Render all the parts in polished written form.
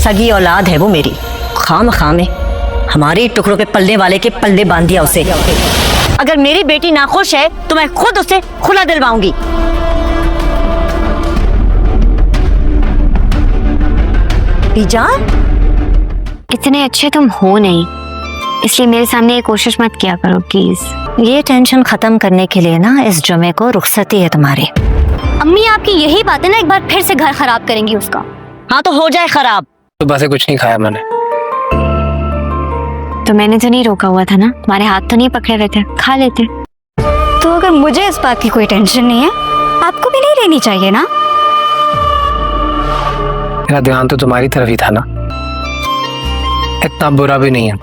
सगी औलाद है वो मेरी, खाम में हमारे टुकड़ों पे पलने वाले के पल्ले बांध दिया उसे। अगर मेरी बेटी नाखुश है तो मैं खुद उसे खुला दिलवाऊंगी। बीजान, इतने अच्छे तुम हो नहीं, इसलिए मेरे सामने ये कोशिश मत किया करो प्लीज। ये टेंशन खत्म करने के लिए ना इस जुमे को रुखसती है तुम्हारी। अम्मी आपकी यही बात है ना, एक बार फिर से घर खराब करेंगी उसका। हाँ तो हो जाए खराब। सुबह से कुछ नहीं खाया मैंने। तो मैंने तो नहीं रोका हुआ था ना, तुम्हारे हाथ तो नहीं पकड़े हुए थे, खा लेते। तो अगर मुझे इस बात की कोई टेंशन नहीं है, आपको भी नहीं लेनी चाहिए ना। मेरा ध्यान तो तुम्हारी तरफ ही था ना। इतना बुरा भी नहीं है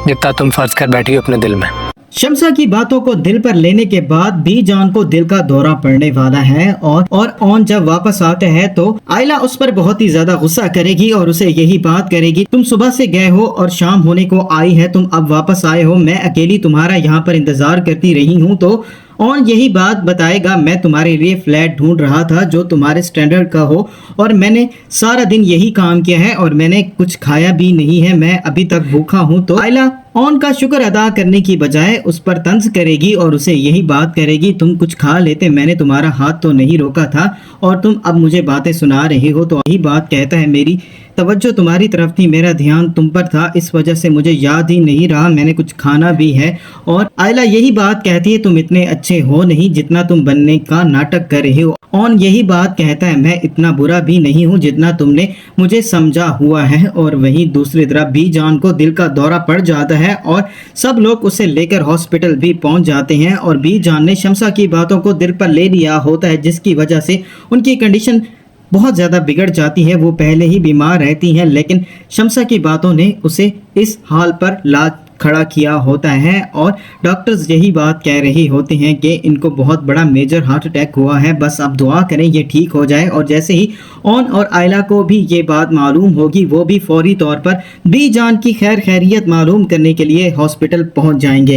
जितना तुम फर्ज कर बैठी हो अपने दिल में। शम्सा की बातों को दिल पर लेने के बाद बी जान को दिल का दौरा पड़ने वाला है और ऑन जब वापस आते हैं तो आयला उस पर बहुत ही ज्यादा गुस्सा करेगी और उसे यही बात करेगी, तुम सुबह से गए हो और शाम होने को आई है, तुम अब वापस आए हो, मैं अकेली तुम्हारा यहाँ पर इंतजार करती रही हूँ। तो ऑन यही बात बताएगा, मैं तुम्हारे लिए फ्लैट ढूंढ रहा था जो तुम्हारे स्टैंडर्ड का हो और मैंने सारा दिन यही काम किया है और मैंने कुछ खाया भी नहीं है, मैं अभी तक भूखा हूँ। तो आयला ऑन का शुक्र अदा करने की बजाय उस पर तंज करेगी और उसे यही बात करेगी, तुम कुछ खा लेते, मैंने तुम्हारा हाथ तो नहीं रोका था और तुम अब मुझे बातें सुना रहे हो। तो यही बात कहता है, मेरी तवज्जो तुम्हारी तरफ थी, मेरा ध्यान तुम पर था, इस वजह से मुझे याद ही नहीं रहा मैंने कुछ खाना भी है। और आयला यही बात कहती है, तुम इतने अच्छे हो नहीं जितना तुम बनने का नाटक कर रहे हो। ऑन यही बात कहता है, मैं इतना बुरा भी नहीं हूँ जितना तुमने मुझे समझा हुआ है। और वहीं दूसरी तरफ बी जान को दिल का दौरा पड़ जाता है और सब लोग उसे लेकर हॉस्पिटल भी पहुंच जाते हैं और बी जान ने शम्सा की बातों को दिल पर ले लिया होता है, जिसकी वजह से उनकी कंडीशन बहुत ज़्यादा बिगड़ जाती है। वो पहले ही बीमार रहती हैं, लेकिन शम्सा की बातों ने उसे इस हाल पर ला खड़ा किया होता है और डॉक्टर्स यही बात कह रहे होते हैं कि इनको बहुत बड़ा मेजर हार्ट अटैक हुआ है, बस आप दुआ करें ये ठीक हो जाए। और जैसे ही ऑन और आयला को भी ये बात मालूम होगी, वो भी फौरी तौर पर बी जान की खैरियत मालूम करने के लिए हॉस्पिटल पहुंच जाएंगे।